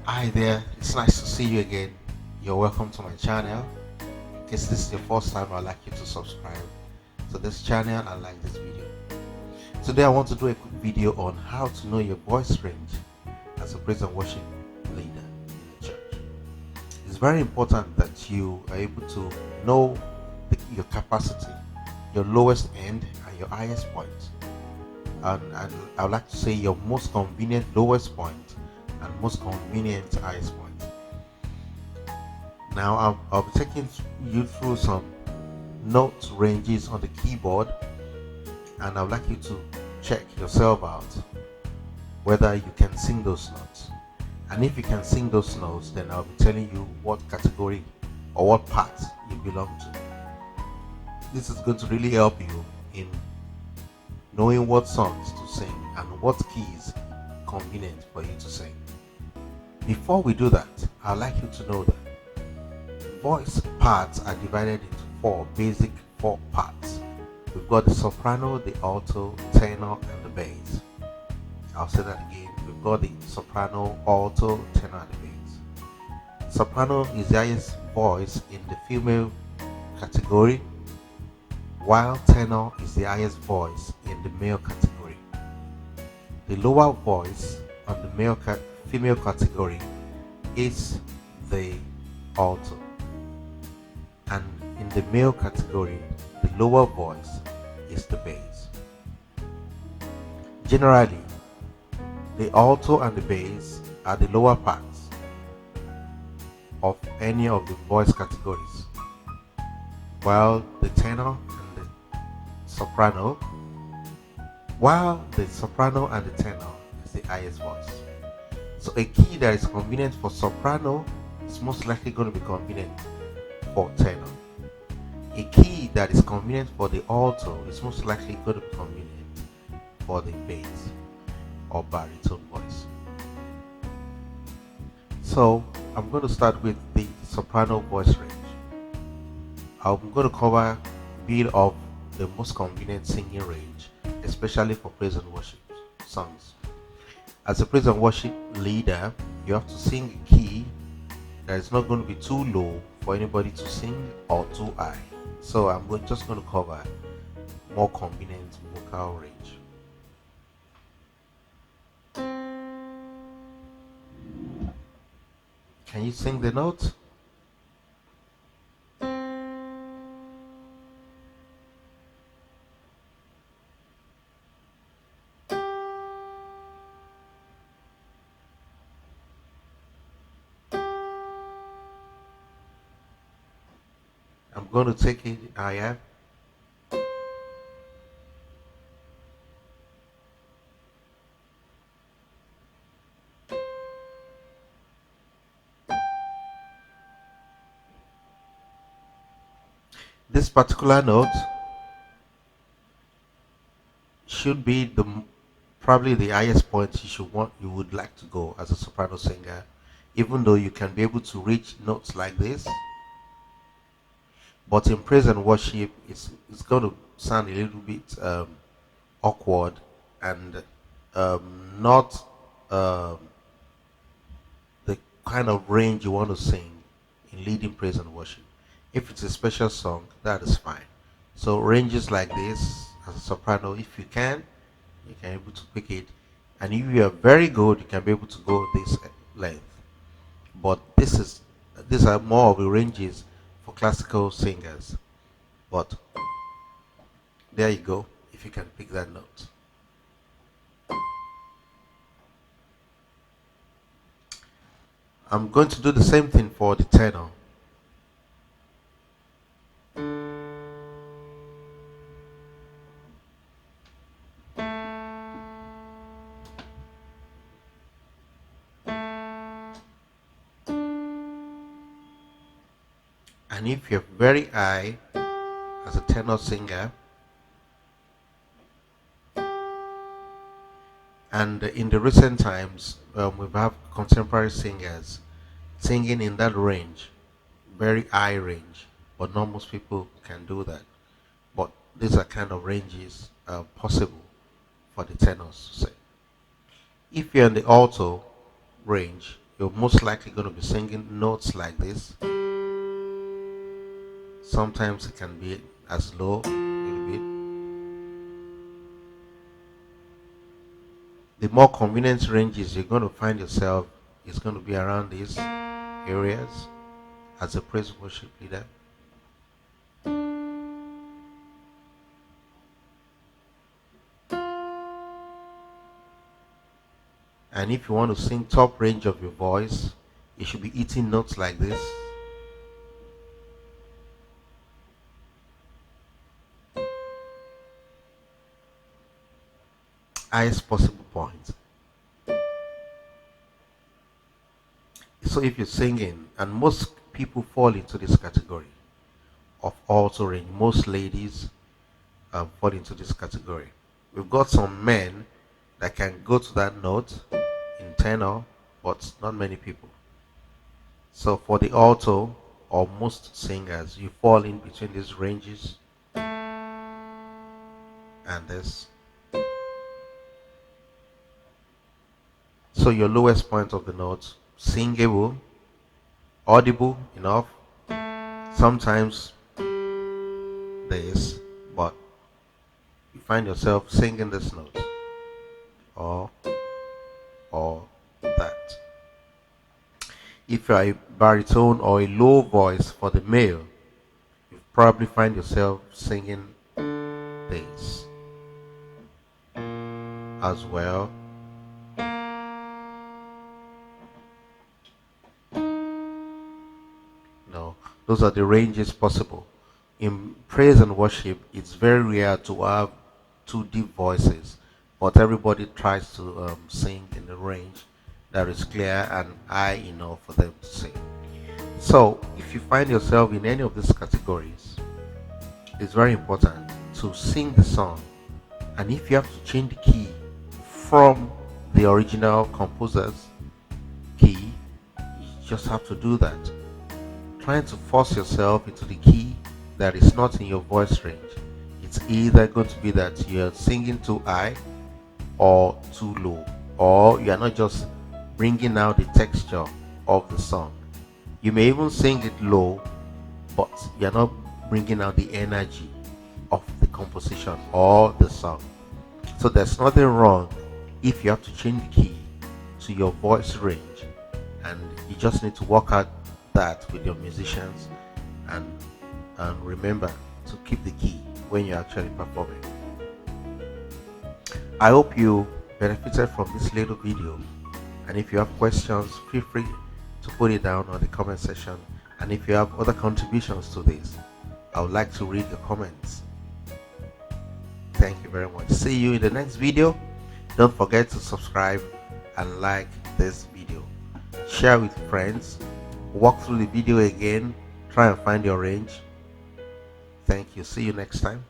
Hi there, it's nice to see you again. You're welcome to my channel. In case this is your first time, I'd like you to subscribe to this channel and like this video. Today I want to do a quick video on how to know your voice range as a praise and worship leader in the church. It's very important that you are able to know your capacity, your lowest end and your highest point. And I would like to say your most convenient lowest point and most convenient highest point. Now I'll be taking you through some note ranges on the keyboard, and I would like you to check yourself out whether you can sing those notes. And if you can sing those notes, then I'll be telling you what category or what part you belong to. This is going to really help you in knowing what songs to sing and what keys convenient for you to sing. Before we do that, I'd like you to know that voice parts are divided into four parts. We've got the soprano, the alto, tenor, and the bass. I'll say that again. We've got the soprano, alto, tenor, and the bass. Soprano is the highest voice in the female category, while tenor is the highest voice in the male category. The lower voice on the female category is the alto, and in the male category the lower voice is the bass. Generally, the alto and the bass are the lower parts of any of the voice categories, while the tenor and the soprano and the tenor is the highest voice. So a key that is convenient for soprano is most likely going to be convenient for tenor. A key that is convenient for the alto is most likely going to be convenient for the bass or baritone voice. So I'm going to start with the soprano voice range. I'm going to cover a bit of the most convenient singing range, especially for praise and worship songs. As a praise and worship leader, you have to sing a key that is not going to be too low for anybody to sing or too high. So I'm just going to cover more convenient vocal range. Can you sing the note? I'm going to take it higher. This particular note should be probably the highest point you would like to go as a soprano singer, even though you can be able to reach notes like this. But in praise and worship, it's going to sound a little bit awkward and not the kind of range you want to sing in leading praise and worship. If it's a special song, that is fine. So ranges like this as a soprano, if you can be able to pick it, and if you are very good, you can be able to go this length. But these are more of the ranges for classical singers. But there you go, if you can pick that note. I'm going to do the same thing for the tenor. And if you're very high as a tenor singer, and in the recent times we have contemporary singers singing in that range, very high range, but not most people can do that. But these are kind of ranges possible for the tenors to sing. If you're in the alto range, you're most likely going to be singing notes like this. Sometimes it can be as low a little bit. The more convenient ranges you're going to find yourself is going to be around these areas as a praise worship leader. And if you want to sing top range of your voice, you should be hitting notes like this. Highest possible point. So if you're singing, and most people fall into this category of alto range, most ladies fall into this category. We've got some men that can go to that note in tenor, but not many people. So for the alto, or most singers, you fall in between these ranges and this. So your lowest point of the note, singable, audible enough, sometimes this, but you find yourself singing this note or that. If you're a baritone or a low voice for the male, you probably find yourself singing this as well. No, those are the ranges possible. In praise and worship, it's very rare to have two deep voices, but everybody tries to sing in the range that is clear and high enough for them to sing. So, if you find yourself in any of these categories, it's very important to sing the song, and if you have to change the key from the original composer's key, you just have to do that. Trying to force yourself into the key that is not in your voice range, it's either going to be that you're singing too high or too low, or you are not just bringing out the texture of the song. You may even sing it low, but you're not bringing out the energy of the composition or the song. So there's nothing wrong if you have to change the key to your voice range, and you just need to work out that with your musicians and remember to keep the key when you're actually performing. I hope you benefited from this little video, and if you have questions, feel free to put it down on the comment section, and if you have other contributions to this, I would like to read your comments. Thank you very much. See you in the next video. Don't forget to subscribe and like this video. Share with friends. Walk through the video again. Try and find your range. Thank you. See you next time.